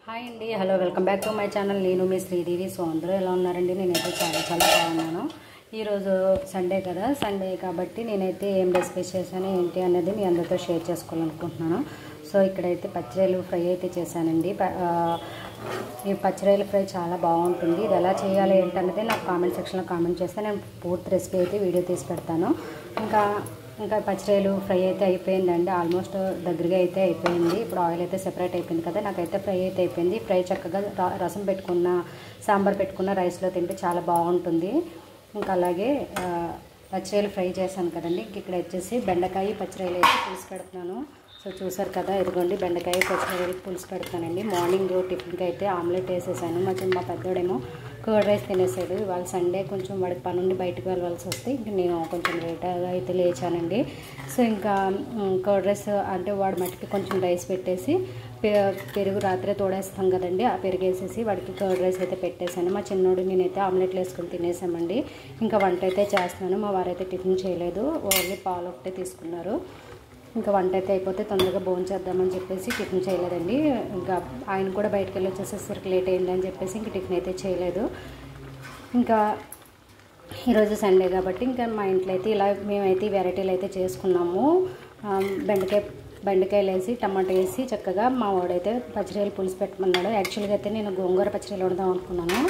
Hi అండి, hello, welcome back to my channel. నేను మీ Sridevi. So అందరూ ఎలా ఉన్నారండి? నేనైతే చాలా బాగున్నాను. ఈరోజు సండే కదా, సండే కాబట్టి నేనైతే ఏం రెసిపీ చేశాను ఏంటి అనేది మీ అందరితో షేర్ చేసుకోవాలనుకుంటున్నాను. సో ఇక్కడైతే పచ్చిరొయ్యలు ఫ్రై అయితే చేశానండి. ఈ పచ్చిరొయ్యల ఫ్రై చాలా బాగుంటుంది. ఇది ఎలా చేయాలి ఏంటనేది నాకు కామెంట్ సెక్షన్లో కామెంట్ చేస్తే నేను పూర్తి రెసిపీ అయితే వీడియో తీసి పెడతాను. ఇంకా పచ్చిరొయ్యలు ఫ్రై అయితే అయిపోయిందండి. ఆల్మోస్ట్ దగ్గరగా అయితే అయిపోయింది. ఇప్పుడు ఆయిల్ అయితే సెపరేట్ అయిపోయింది కదా, నాకైతే ఫ్రై అయితే అయిపోయింది. ఫ్రై చక్కగా రసం పెట్టుకున్న, సాంబార్ పెట్టుకున్న రైస్లో తింటే చాలా బాగుంటుంది. ఇంకా అలాగే పచ్చిరొయ్యలు ఫ్రై చేశాను కదండి. ఇక్కడ వచ్చేసి బెండకాయ పచ్చిరొయ్యలు అయితే పులుసు పెడుతున్నాను. సో చూసారు కదా, ఇదిగోండి బెండకాయ పచ్చిరొయ్యలు పులుసు పెడతానండి. మార్నింగ్ టిఫిన్కి అయితే ఆమ్లెట్ వేసేసాను. మా పెద్దోడేమో కర్డ్ రైస్ తినేసాడు. ఇవాళ సండే కొంచెం వాడికి పని నుండి బయటకు వెళ్ళవలసి వస్తే ఇంక నేను కొంచెం లేట్గా అయితే లేచానండి. సో ఇంకా కర్డ్ రైస్ అంటే వాడి మట్టికి కొంచెం రైస్ పెట్టేసి పెరుగు రాత్రే తోడేస్తాం కదండి, ఆ పెరుగు వేసేసి వాడికి కర్డ్ రైస్ అయితే పెట్టేశాను. మా చిన్నోడు నేనైతే ఆమ్లెట్లు వేసుకొని తినేసామండి. ఇంకా వంట అయితే చేస్తున్నాను. మా వారైతే టిఫిన్ చేయలేదు, ఓన్లీ పాలు ఒకటే తీసుకున్నారు. ఇంకా వంట అయితే అయిపోతే తొందరగా భోజనం చేద్దామని చెప్పేసి టిఫిన్ చేయలేదండి. ఇంకా ఆయన కూడా బయటకు వెళ్ళి వచ్చేసేసరికి లేట్ అయిందని చెప్పేసి ఇంక టిఫిన్ అయితే చేయలేదు. ఇంకా ఈరోజు సండే కాబట్టి ఇంకా మా ఇంట్లో అయితే ఇలా మేమైతే వెరైటీలు అయితే చేసుకున్నాము. బెండకాయలు వేసి టమాటా వేసి చక్కగా మా వాడైతే పచ్చిరొయ్యలు పులుసు పెట్టమన్నాడు. యాక్చువల్గా అయితే నేను గోంగూర పచ్చిరొయ్యలు వండుదాం అనుకున్నాను.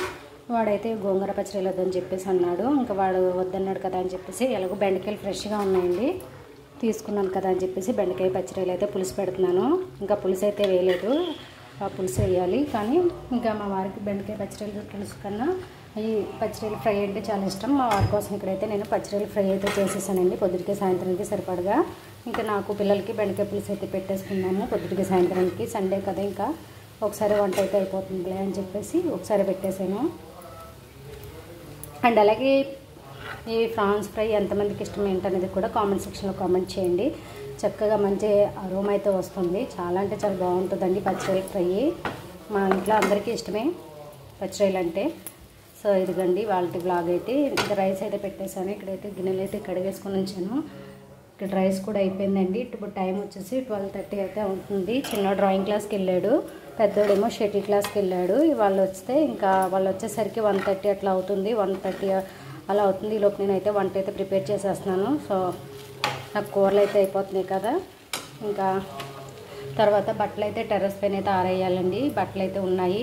వాడైతే గోంగూర పచ్చిరొయ్యలు వద్దని చెప్పేసి అన్నాడు. ఇంకా వాడు వద్దన్నాడు కదా అని చెప్పేసి ఎలాగో బెండకాయలు ఫ్రెష్గా ఉన్నాయండి, తీసుకున్నాను కదా అని చెప్పేసి బెండకాయ పచ్చిరొయ్యలు అయితే పులుసు పెడుతున్నాను. ఇంకా పులుసు అయితే వేయలేదు, పులుసు వేయాలి. కానీ ఇంకా మా వారికి బెండకాయ పచ్చిరొయ్యలు పులుసు కన్నా ఈ పచ్చిరొయ్యలు ఫ్రై అంటే చాలా ఇష్టం. మా వారి కోసం ఇక్కడైతే నేను పచ్చిరొయ్యలు ఫ్రై అయితే చేసేసానండి. పొద్దుటికి సాయంత్రానికి సరిపడగా ఇంకా నాకు పిల్లలకి బెండకాయ పులుసు అయితే పెట్టేసుకున్నాము. పొద్దుటికి సాయంత్రానికి సండే కదా, ఇంకా ఒకసారి వంట అయితే అయిపోతుందిలే అని చెప్పేసి ఒకసారి పెట్టేశాను. అండ్ అలాగే ఈ ఫ్రాన్స్ ఫ్రై ఎంతమందికి ఇష్టం ఏంటనేది కూడా కామెంట్ సెక్షన్లో కామెంట్ చేయండి. చక్కగా మంచి అరోమా అయితే వస్తుంది. చాలా అంటే చాలా బాగుంటుందండి పచ్చిరొయ్యలు ఫ్రై. మా ఇంట్లో అందరికీ ఇష్టమే పచ్చిరొయ్యలు అంటే. సో ఇదిగండి వాళ్ళ బ్లాగ్ అయితే. ఇంకా రైస్ అయితే పెట్టేశాను. ఇక్కడైతే గిన్నెలు అయితే కడిగేసుకొని ఉంచాను. ఇక్కడ రైస్ కూడా అయిపోయిందండి. ఇప్పుడు టైం వచ్చేసి 12:30 అయితే అవుతుంది. చిన్న డ్రాయింగ్ క్లాస్కి వెళ్ళాడు, పెద్దోడేమో షటిల్ క్లాస్కి వెళ్ళాడు. వాళ్ళు వస్తే ఇంకా వాళ్ళు వచ్చేసరికి 1:30 అట్లా అవుతుంది. 1:30 అలా అవుతుంది. ఈలోపు నేనైతే వంట అయితే ప్రిపేర్ చేసేస్తున్నాను. సో నాకు కూరలు అయితే అయిపోతున్నాయి కదా, ఇంకా తర్వాత బట్టలు అయితే టెర్రస్ పైన అయితే ఆరేయాలండి. బట్టలు అయితే ఉన్నాయి.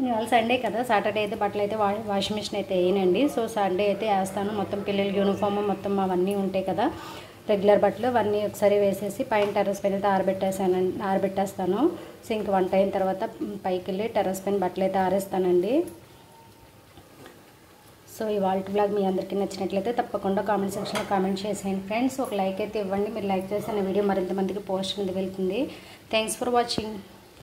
ఇవాళ సండే కదా, సాటర్డే అయితే బట్టలు అయితే వాషింగ్ మిషన్ అయితే వేయనండి. సో సండే అయితే వేస్తాను. మొత్తం పిల్లల యూనిఫామ్ మొత్తం అవన్నీ ఉంటాయి కదా, రెగ్యులర్ బట్టలు అవన్నీ ఒకసారి వేసేసి పైన టెర్రస్ పైన అయితే ఆరబెట్టేస్తాను. సో ఇంక వంట అయిన తర్వాత పైకి వెళ్ళి టెర్రస్ పైన బట్టలు అయితే ఆరేస్తానండి. సో ఈ వాల్ట్ బ్లాగ్ మీ అందరికీ నచ్చినట్లయితే తప్పకుండా కామెంట్ సెక్షన్లో కామెంట్ చేసేయండి ఫ్రెండ్స్. ఒక లైక్ అయితే ఇవ్వండి. మీరు లైక్ చేస్తే నా వీడియో మరింత మందికి పోస్ట్ అనేది వెళ్తుంది. Thanks for watching.